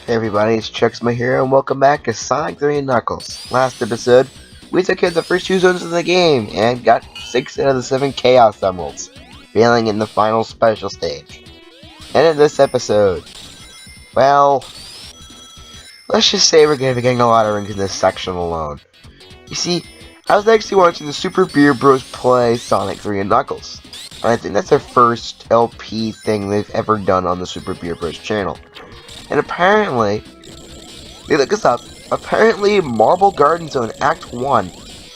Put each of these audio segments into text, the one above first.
Hey everybody, it's Chucksma here, and welcome back to Sonic 3 and Knuckles. Last episode, we took care of the first two zones of the game, and got 6 out of the 7 Chaos Emeralds, failing in the final special stage. And in this episode, well, let's just say we're going to be getting a lot of rings in this section alone. You see, I was actually watching the Super Beer Bros play Sonic 3 and Knuckles, and I think that's their first LP thing they've ever done on the Super Beer Bros channel. And apparently, they look this up, apparently Marble Garden Zone Act 1,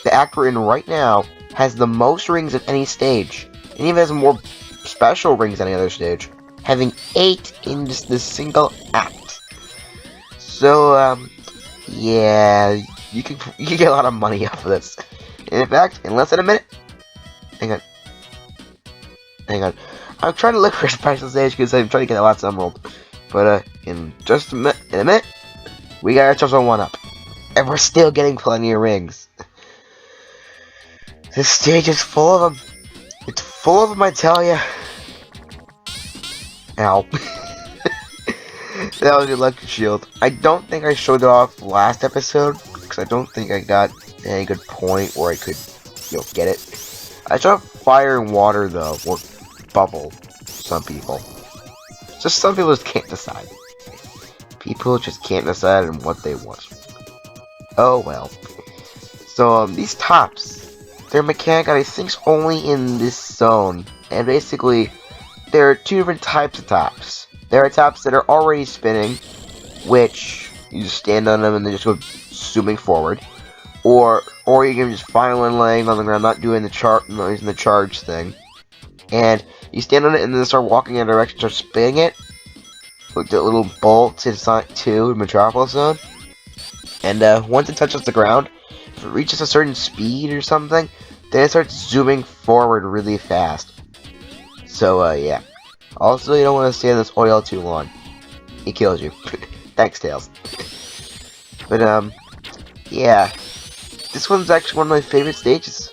the act we're in right now, has the most rings of any stage. And even has more special rings than any other stage, having 8 in just this single act. So, yeah, you can get a lot of money off of this. And in fact, in less than a minute, hang on, I'm trying to look for a special stage because I'm trying to get lots of emerald. But, in just a minute, we got ourselves a 1-up. And we're still getting plenty of rings. This stage is full of them. It's full of them, I tell ya. Ow. That was your lucky shield. I don't think I showed it off last episode, because I don't think I got any good point where I could, get it. I showed fire and water, though, or bubble, some people. Just some people just can't decide. People just can't decide on what they want. Oh well. So, these tops, their mechanic I think is only in this zone. And basically, there are two different types of tops. There are tops that are already spinning, which you just stand on them and they just go zooming forward. Or you can just find one laying on the ground, not using the charge thing. And you stand on it and then start walking in a direction, start spinning it. With the little bolts in Sonic 2 in Metropolis Zone. And once it touches the ground, if it reaches a certain speed or something, then it starts zooming forward really fast. So, yeah. Also, you don't want to stay in this oil too long. It kills you. Thanks, Tails. But, yeah. This one's actually one of my favorite stages.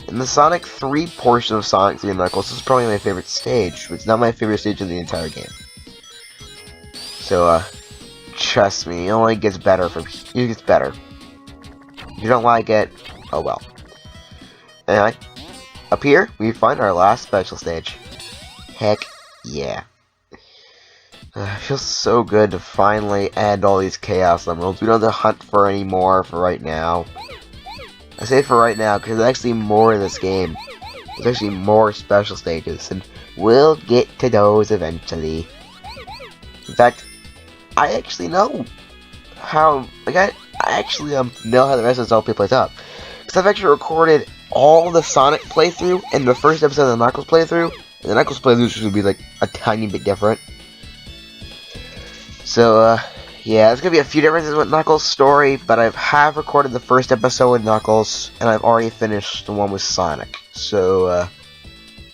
In the Sonic 3 portion of Sonic 3 and Knuckles, this is probably my favorite stage, but it's not my favorite stage in the entire game. So, trust me, it only gets better from here. It gets better. If you don't like it, oh well. Anyway, up here, we find our last special stage. Heck yeah. It feels so good to finally end all these Chaos Emeralds. We don't have to hunt for any more for right now. I say for right now, because there's actually more in this game. There's actually more special stages, and we'll get to those eventually. In fact, I actually know how, I actually know how the rest of this LP plays out. Because I've actually recorded all the Sonic playthrough and the first episode of the Knuckles playthrough. And the Knuckles playthrough should be like a tiny bit different. So, yeah, there's going to be a few differences with Knuckles' story, but I have recorded the first episode with Knuckles, and I've already finished the one with Sonic. So,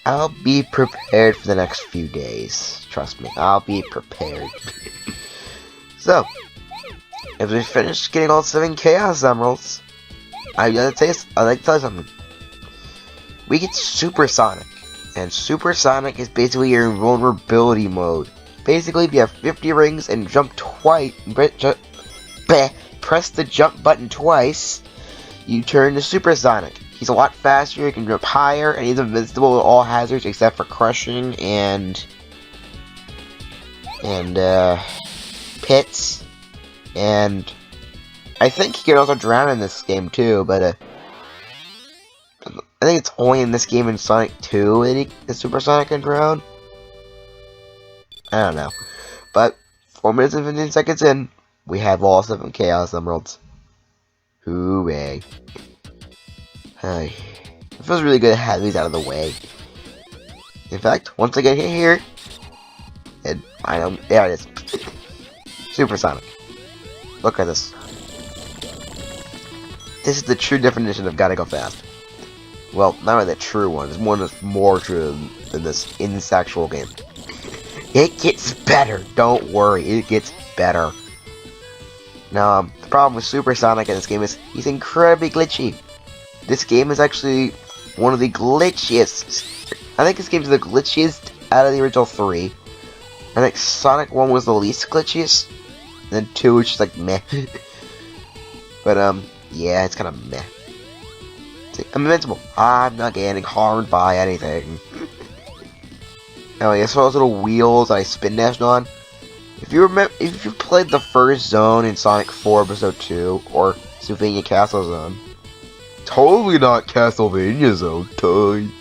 I'll be prepared for the next few days. Trust me, I'll be prepared. So, if we finish getting all 7 Chaos Emeralds, I'd like to tell you something. We get Super Sonic, and Super Sonic is basically your invulnerability mode. Basically, if you have 50 rings and jump twice, press the jump button twice, you turn to Super Sonic. He's a lot faster, he can jump higher, and he's invincible to all hazards except for crushing and pits, and I think he can also drown in this game too, but I think it's only in this game in Sonic 2 that Super Sonic can drown. I don't know, but 4 minutes and 15 seconds in, we have all 7 Chaos Emeralds. Hooray. It feels really good to have these out of the way. In fact, once I get here, and there it is. Super Sonic. Look at this. This is the true definition of gotta go fast. Well, not really the true one. There's one that's more true than this in this actual game. It gets better. Don't worry. It gets better. Now, the problem with Super Sonic in this game is he's incredibly glitchy. This game is actually one of the glitchiest. I think this game is the glitchiest out of the original 3. I think Sonic 1 was the least glitchiest. then 2 is just like meh. But yeah, it's kind of meh. See, I'm invincible. I'm not getting harmed by anything. Anyway, I saw those little wheels I spin dashed on. If you remember, if you played the first zone in Sonic 4 Episode 2 or Sylvania Castle Zone, totally not Castlevania Zone time.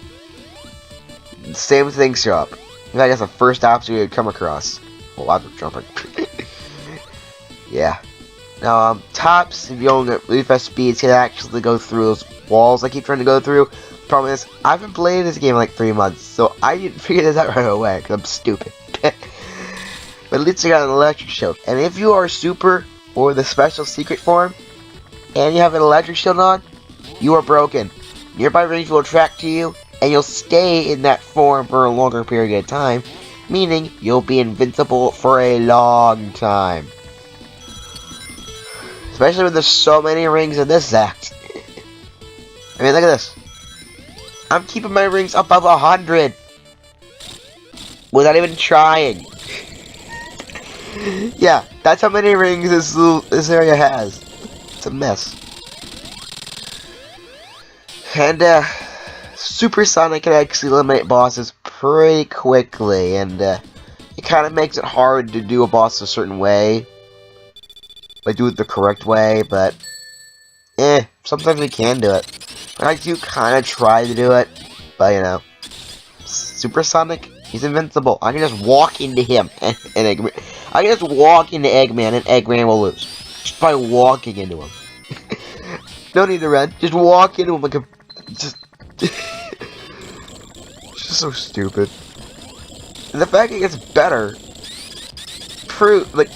Same things show up. In fact, that's the first obstacle you'd come across. Well, lots of jumping. Yeah. Now, Tops, if you don't get really fast speeds, can actually go through those walls I keep trying to go through. The problem is, I've been playing this game like 3 months, so I didn't figure this out right away, because I'm stupid. But at least I got an electric shield. And if you are super, or the special secret form, and you have an electric shield on, you are broken. Nearby rings will attract to you, and you'll stay in that form for a longer period of time, meaning you'll be invincible for a long time. Especially when there's so many rings in this act. I mean, look at this. I'm keeping my rings above 100 without even trying. Yeah, that's how many rings this area has. It's a mess. And Super Sonic can actually eliminate bosses pretty quickly, and it kind of makes it hard to do a boss a certain way. Like, do it the correct way, but sometimes we can do it. And I do kind of try to do it, but you know, Super Sonic, he's invincible. I can just walk into him and Eggman. I can just walk into Eggman and Eggman will lose. Just by walking into him. No need to run. Just walk into him like a... Just... It's just so stupid. And the fact it gets better... like...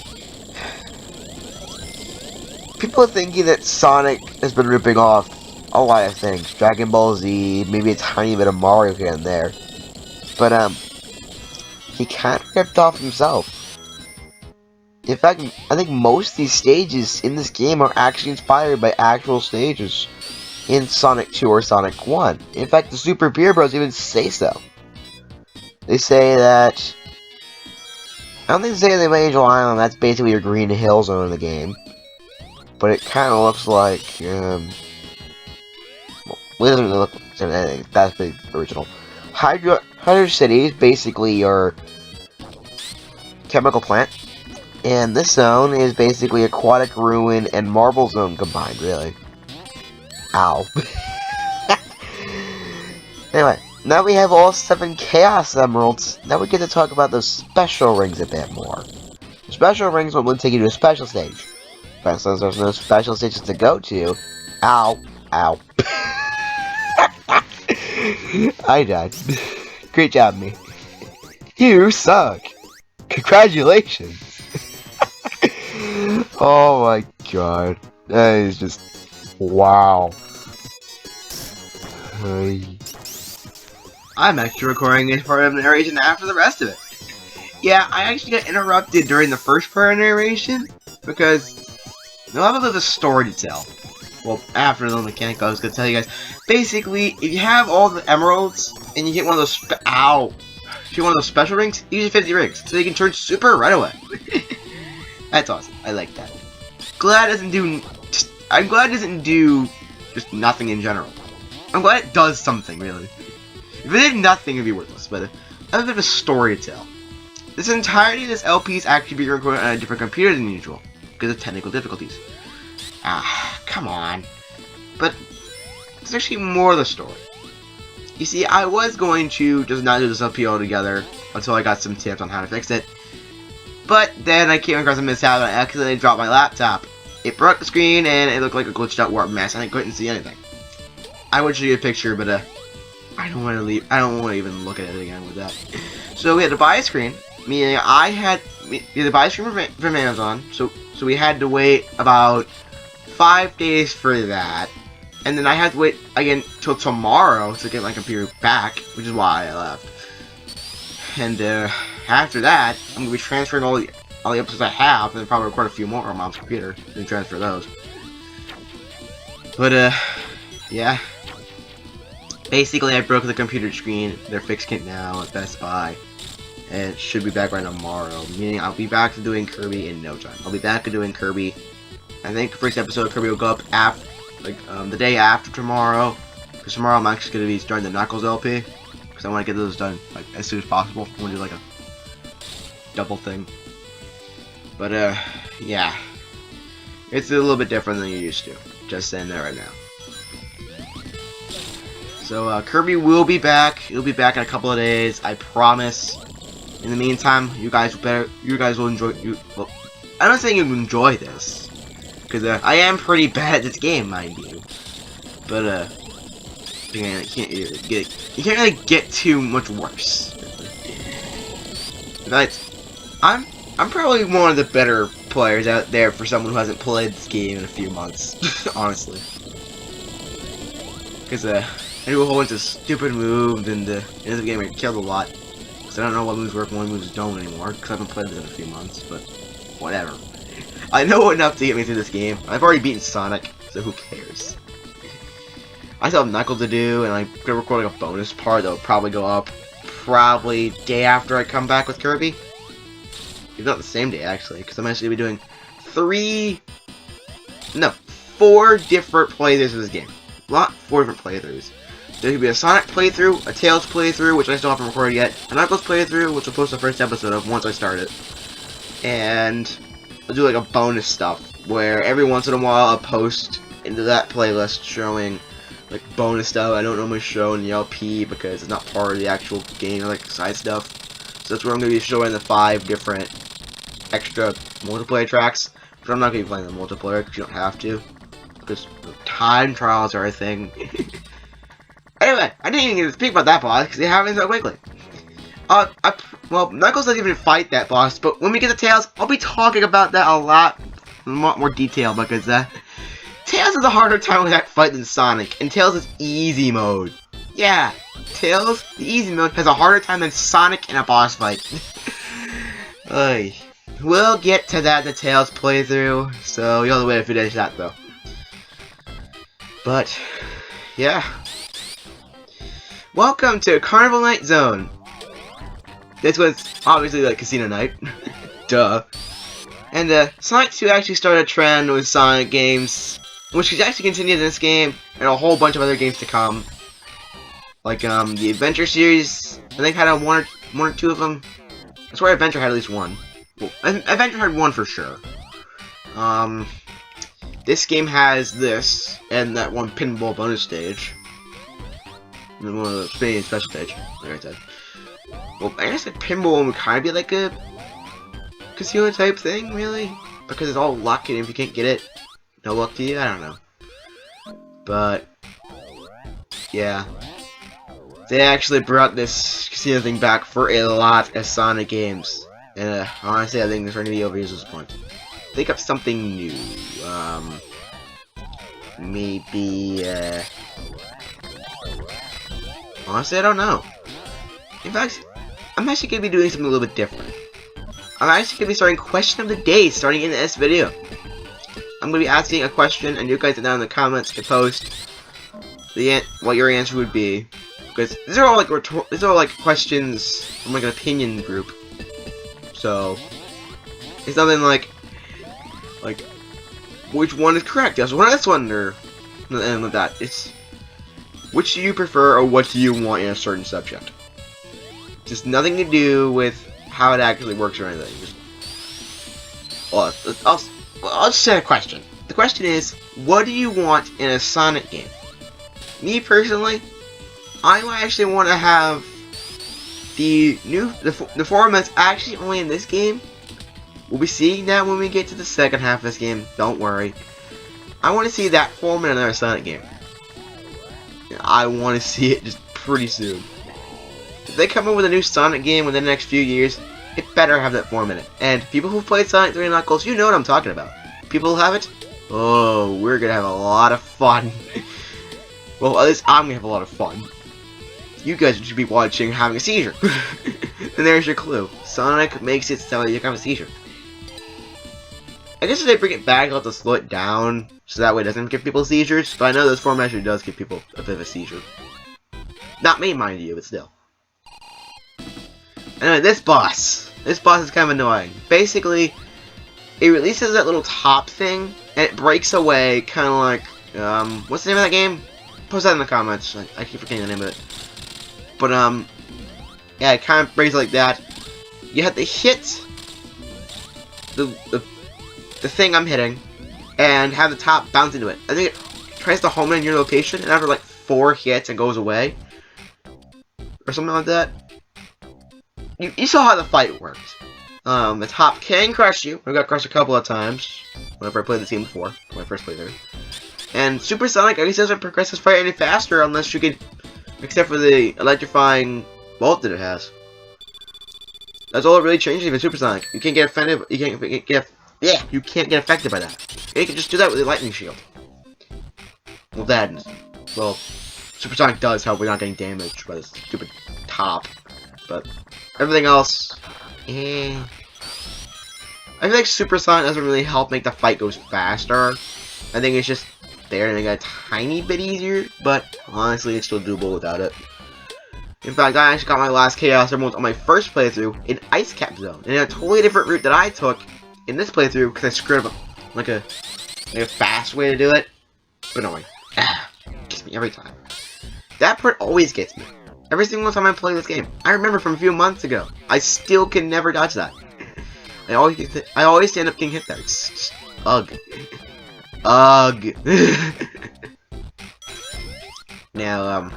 People are thinking that Sonic has been ripping off a lot of things. Dragon Ball Z, maybe a tiny bit of Mario here and there. But, he kind of ripped off himself. In fact, I think most of these stages in this game are actually inspired by actual stages in Sonic 2 or Sonic 1. In fact, the Super Beer Bros even say so. They say that... I don't think they say they made Angel Island, that's basically your Green Hill Zone in the game. But it kind of looks like, well, it doesn't really look like anything. That's pretty original. Hydro City is basically your chemical plant. And this zone is basically Aquatic Ruin and Marble Zone combined, really. Ow. Anyway, now we have all 7 Chaos Emeralds. Now we get to talk about those special rings a bit more. The special rings will take you to a special stage. But since there's no special stages to go to... Ow. Ow. I died. Great job, me. You suck. Congratulations. Oh my god. That is just... Wow. I'm actually recording this part of the narration after the rest of it. Yeah, I actually got interrupted during the first part of narration because they'll have a bit of a story to tell. Well, after the mechanic, I was going to tell you guys. Basically, if you have all the emeralds and you hit one of those if you want those special rings, use your 50 rings so you can turn super right away. That's awesome. I like that. I'm glad it doesn't do just nothing in general. I'm glad it does something, really. If it did nothing, it'd be worthless, but I have a bit of a story to tell. This entirety of this LP is actually being recorded on a different computer than usual, because of technical difficulties. Ah, come on. But there's actually more of the story. You see, I was going to just not do this LP altogether until I got some tips on how to fix it. But then I came across a mishap and I accidentally dropped my laptop. It broke the screen and it looked like a glitched out warp mess and I couldn't see anything. I would show you a picture, but I don't want to even look at it again with that. So we had to buy a screen, meaning we had to buy a screen from Amazon. So we had to wait about 5 days for that. And then I had to wait again till tomorrow to get my computer back, which is why I left. And after that, I'm gonna be transferring all the episodes I have, and then probably record a few more on Mom's computer and transfer those. But yeah. Basically, I broke the computer screen. They're fixing it now at Best Buy. and should be back by tomorrow. Meaning I'll be back to doing Kirby in no time. I'll be back to doing Kirby. I think the first episode of Kirby will go up after, the day after tomorrow. Because tomorrow I'm actually going to be starting the Knuckles LP. Because I want to get those done as soon as possible. I want to do a double thing. But yeah, it's a little bit different than you're used to. Just saying that right now. So Kirby will be back. He'll be back in a couple of days. I promise. In the meantime, you guys will enjoy. Well, I'm not saying you enjoy this, because I am pretty bad at this game, mind you. But you can't really get too much worse. But I'm probably one of the better players out there for someone who hasn't played this game in a few months, honestly. Because I do a whole bunch of stupid moves, and end up getting killed a lot. Because I don't know what moves work and what moves don't anymore, because I haven't played this in a few months, but whatever. I know enough to get me through this game. I've already beaten Sonic, so who cares? I still have Knuckles to do, and I'm gonna record a bonus part that will probably go up day after I come back with Kirby. If not the same day, actually, because I'm actually going to be doing 4 different playthroughs of this game. 4 different playthroughs. There could be a Sonic playthrough, a Tails playthrough, which I still haven't recorded yet, a Knuckles playthrough, which I'll post the first episode of once I start it, and I'll do a bonus stuff, where every once in a while I'll post into that playlist showing bonus stuff I don't normally show in the LP because it's not part of the actual game, side stuff. So that's where I'm going to be showing the 5 different extra multiplayer tracks, but I'm not going to be playing the multiplayer because you don't have to, because time trials are a thing. Anyway, I didn't even get to speak about that boss because it happened so quickly. Well, Knuckles doesn't even fight that boss, but when we get to Tails, I'll be talking about that a lot more detail because Tails has a harder time with that fight than Sonic, and Tails is easy mode. Yeah, Tails, the easy mode, has a harder time than Sonic in a boss fight. We'll get to that in the Tails playthrough, so you'll have to wait a few days for that though. But, yeah. Welcome to Carnival Night Zone. This was obviously Casino Night. Duh. And Sonic 2 actually started a trend with Sonic games, which is actually continued in this game, and a whole bunch of other games to come. The Adventure series, I think had one or 2 of them. I swear Adventure had at least 1. Well, Adventure had 1 for sure. This game has this, and that one pinball bonus stage. And one of the spinning special stage, like I said. Well, I guess a pinball one would kind of be like a casino type thing, really? Because it's all luck, and if you can't get it, no luck to you? I don't know. But, yeah. They actually brought this casino thing back for a lot of Sonic games. And honestly, I think they're trying to be overused at this point. Think of something new. Maybe, honestly, I don't know. In fact, I'm actually going to be doing something a little bit different. I'm actually going to be starting Question of the Day starting in this video. I'm going to be asking a question, and you guys down in the comments can post what your answer would be. Because these are all questions from an opinion group. So it's nothing like which one is correct? Yes, one this one or anything like that. It's which do you prefer or what do you want in a certain subject. Just nothing to do with how it actually works or anything. I'll just say a question. The question is, what do you want in a Sonic game? Me personally, I actually want to have the form that's actually only in this game. We'll be seeing that when we get to the second half of this game. Don't worry. I want to see that form in another Sonic game. I want to see it just pretty soon. If they come up with a new Sonic game within the next few years, it better have that form in it. And people who played Sonic 3 and Knuckles, you know what I'm talking about. People who have it, oh, we're gonna have a lot of fun. Well, at least I'm gonna have a lot of fun. You guys should be watching having a seizure. And there's your clue. Sonic makes it so you can have a seizure. I guess if they bring it back, they'll have to slow it down, so that way it doesn't give people seizures. But I know this form actually does give people a bit of a seizure. Not me, mind you, but still. Anyway, this boss is kind of annoying. Basically, it releases that little top thing, and it breaks away, kind of like, what's the name of that game? Post that in the comments. I keep forgetting the name of it. But, yeah, it kind of breaks like that. You have to hit the thing I'm hitting, and have the top bounce into it. I think it tries to home in your location, and after like 4 hits, it goes away. Or something like that. You saw how the fight works. The top can crush you. I got crushed a couple of times whenever I played this game before, when I first played through. And Supersonic, I guess, doesn't progress this fight any faster unless you can, except for the electrifying bolt that it has. That's all it really changes in Supersonic. You can't get offended. You can't get affected by that. You can just do that with the lightning shield. Well, Supersonic does help with not getting damaged by this stupid top, but everything else, I feel like Supersonic doesn't really help make the fight go faster. I think it's just there to make it a tiny bit easier, but honestly, it's still doable without it. In fact, I actually got my last Chaos Emerald on my first playthrough in Ice Cap Zone, and a totally different route that I took in this playthrough because I screwed up like a fast way to do it. But anyway, gets me every time. That part always gets me. Every single time I play this game. I remember from a few months ago. I still can never dodge that. I always end up getting hit there. It's just, ugh. Ugh. Now,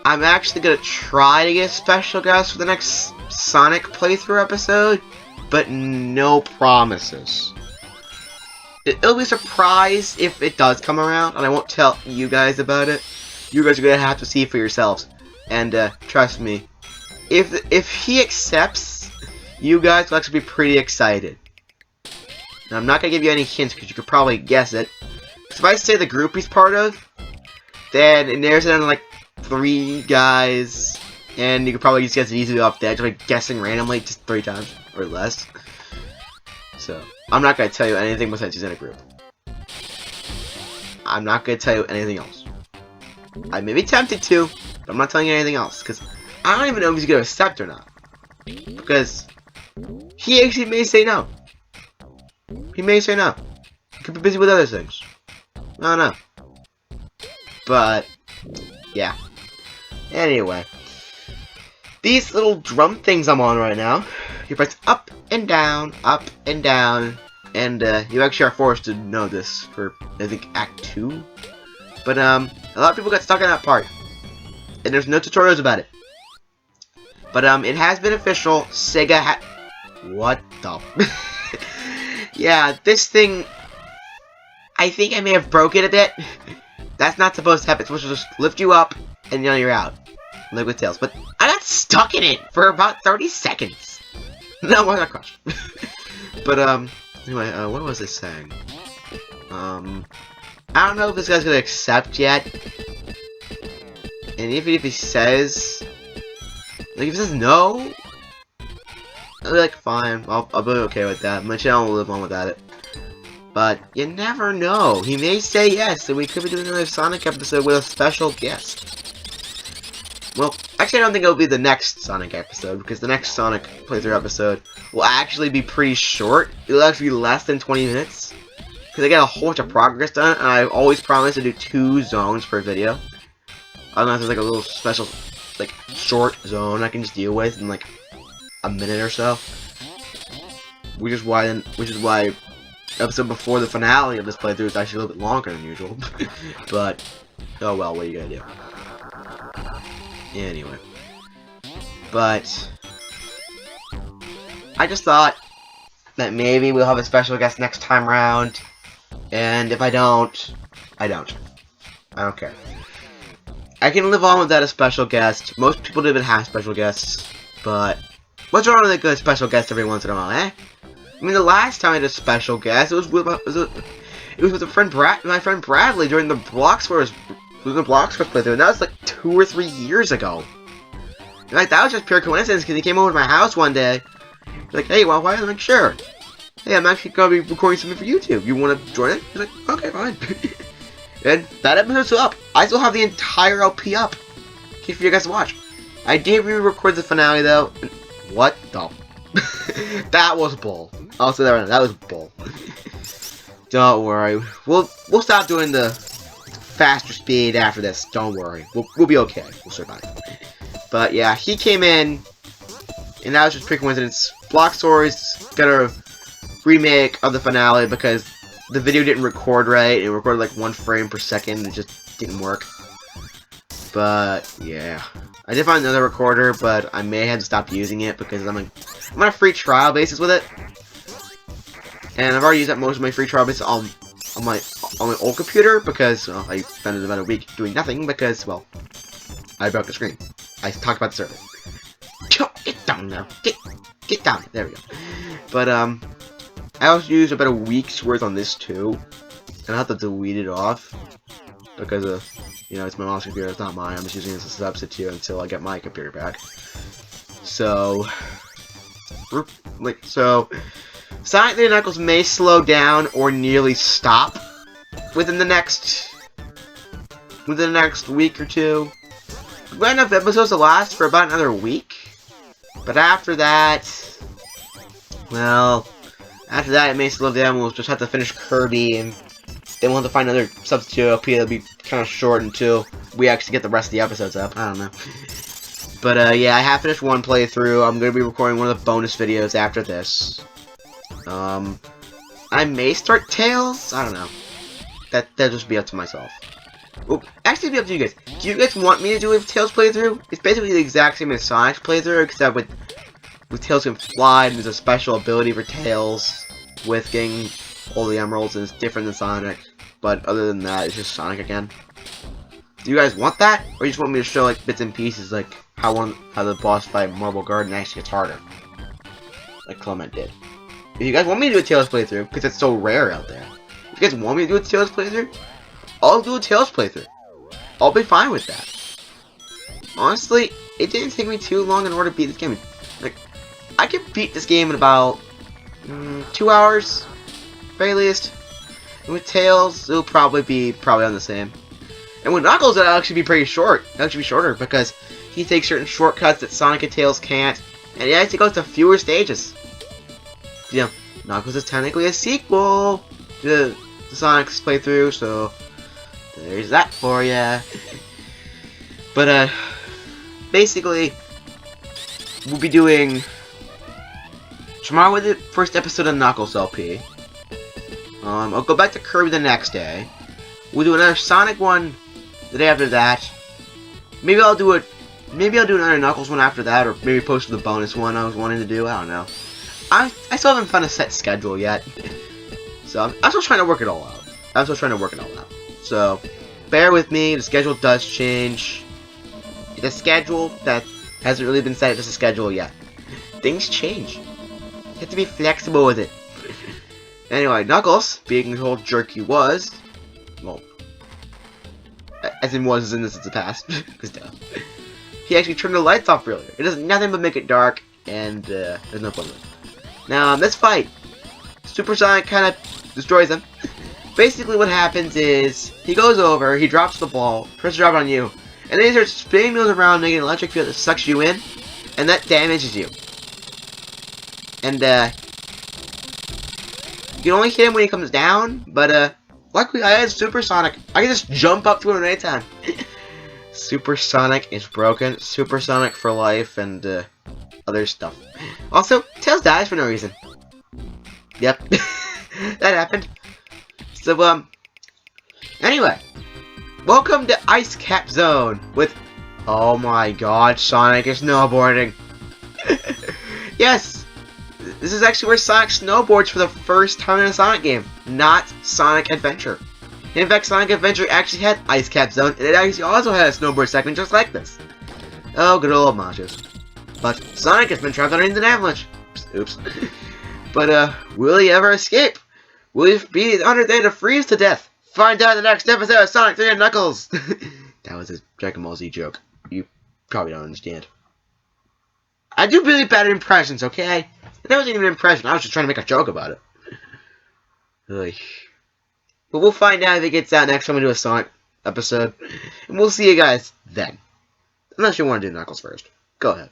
I'm actually gonna try to get a special guest for the next Sonic playthrough episode, but no promises. It'll be a surprise if it does come around, and I won't tell you guys about it. You guys are gonna have to see for yourselves. And trust me, if he accepts, you guys will actually be pretty excited. Now, I'm not gonna give you any hints because you could probably guess it. If I say the group he's part of, then it narrows it down to like 3 guys, and you could probably just guess it easily off the edge by guessing randomly just 3 times or less. So, I'm not going to tell you anything besides he's in a group. I'm not going to tell you anything else. I may be tempted to, but I'm not telling you anything else, because I don't even know if he's going to accept or not. Because he actually may say no. He may say no. He could be busy with other things. I don't know. But, yeah. Anyway. These little drum things I'm on right now, you press up and down, and you actually are forced to know this for, I think, Act 2. But, a lot of people got stuck in that part, and there's no tutorials about it. But, it has been official, Sega what the? Yeah, this thing, I think I may have broke it a bit. That's not supposed to happen. It's supposed to just lift you up, and you're out. Liquid tails. But I got stuck in it for about 30 seconds. No, I got crushed. But, anyway, what was this saying? I don't know if this guy's gonna accept yet. And even if he says, like, if he says no, I'll be like, fine, I'll be okay with that. My channel will live on without it. But you never know. He may say yes, and we could be doing another Sonic episode with a special guest. Well, actually, I don't think it'll be the next Sonic episode, because the next Sonic playthrough episode will actually be pretty short. It'll actually be less than 20 minutes. Because I get a whole bunch of progress done, and I always promise to do 2 zones per video. I don't know if there's like a little special, like, short zone I can just deal with in like a minute or so. Which is why episode before the finale of this playthrough is actually a little bit longer than usual. But, oh well, what are you gonna do? Anyway. But, I just thought that maybe we'll have a special guest next time round. And if I don't, I don't. I don't care. I can live on without a special guest. Most people don't even have special guests. But, what's wrong with a good special guest every once in a while, eh? I mean, the last time I had a special guest, it was with my friend Bradley during the Bloxforce playthrough, and that was like 2 or 3 years ago. And like, that was just pure coincidence because he came over to my house one day. Like, hey, well, why? I'm like, sure. Hey, I'm actually gonna be recording something for YouTube. You want to join it? He's like, okay, fine. And that episode's still up. I still have the entire LP up. In case for you guys to watch. I did re-record the finale though. What the? That was bull. I'll say that right now. That was bull. Don't worry. We'll stop doing the faster speed after this. Don't worry. We'll be okay. We'll survive. But yeah, he came in, and that was just pure coincidence. Block Stories got a remake of the finale because the video didn't record right. It recorded like 1 frame per second. It just didn't work. But yeah, I did find another recorder, but I may have to stop using it because I'm on a free trial basis with it, and I've already used up most of my free trial basis on my old computer because well, I spent about a week doing nothing because well, I broke the screen. I talked about the server. Get down now. Get down. There we go. But I also used about a week's worth on this too, and I have to delete it off because of, you know, it's my mom's computer, it's not mine. I'm just using it as a substitute until I get my computer back. So, Sonic the Knuckles may slow down or nearly stop within the next week or two. We've got enough episodes to last for about another week. But after that, well, after that it may slow down. We'll just have to finish Kirby, and then we'll have to find another substitute LP that'll be kind of short until we actually get the rest of the episodes up. I don't know. But yeah, I have finished one playthrough. I'm going to be recording one of the bonus videos after this. I may start Tails. I don't know. That'll just be up to myself. Well, actually, it'll be up to you guys. Do you guys want me to do a Tails playthrough? It's basically the exact same as Sonic's playthrough, except with Tails can fly, and there's a special ability for Tails with getting all the emeralds, and it's different than Sonic. But other than that, it's just Sonic again. Do you guys want that, or you just want me to show like bits and pieces, like how the boss fight Marble Garden actually gets harder, like Clement did? If you guys want me to do a Tails playthrough, because it's so rare out there, if you guys want me to do a Tails playthrough, I'll do a Tails playthrough. I'll be fine with that. Honestly, it didn't take me too long in order to beat this game. Like, I could beat this game in about 2 hours, very least. And with Tails, it'll probably be on the same. And with Knuckles, it'll actually be pretty short. It'll actually be shorter because he takes certain shortcuts that Sonic and Tails can't, and it actually goes to fewer stages. You know, Knuckles is technically a sequel to Sonic's playthrough, so there's that for ya. But basically, we'll be doing tomorrow with the first episode of Knuckles LP. I'll go back to Kirby the next day. We'll do another Sonic one the day after that. Maybe I'll do another Knuckles one after that, or maybe post the bonus one I was wanting to do. I don't know. I still haven't found a set schedule yet, so I'm still trying to work it all out. So bear with me. The schedule does change. The schedule that hasn't really been set as a schedule yet. Things change. You have to be flexible with it. Anyway, Knuckles, being the whole jerk he was, well, as in this is the past, because duh. He actually turned the lights off earlier. It does nothing but make it dark, and there's no problem. Now, this fight, Super Sonic kind of destroys him. Basically what happens is, he goes over, he drops the ball, tries to drop it on you, and then he starts spinning those around, making an electric field that sucks you in, and that damages you. And, you can only hit him when he comes down, but, luckily I had Super Sonic. I can just jump up to him at any time. Super Sonic is broken. Super Sonic for life, and, other stuff. Also, Tails dies for no reason. Yep. That happened. So, anyway. Welcome to Ice Cap Zone with, oh my god, Sonic is snowboarding. Yes! This is actually where Sonic snowboards for the first time in a Sonic game, not Sonic Adventure. In fact, Sonic Adventure actually had Ice Cap Zone, and it actually also had a snowboard segment just like this. Oh, good old homages. But Sonic has been trapped underneath an avalanche. Oops. But, will he ever escape? Will he be under there to freeze to death? Find out in the next episode of Sonic 3 and Knuckles! That was a Dragon Ball Z joke. You probably don't understand. I do really bad impressions, okay? That wasn't even an impression. I was just trying to make a joke about it. Ugh. But we'll find out if it gets out next time we do a Sonic episode. And we'll see you guys then. Unless you want to do Knuckles first. Go ahead.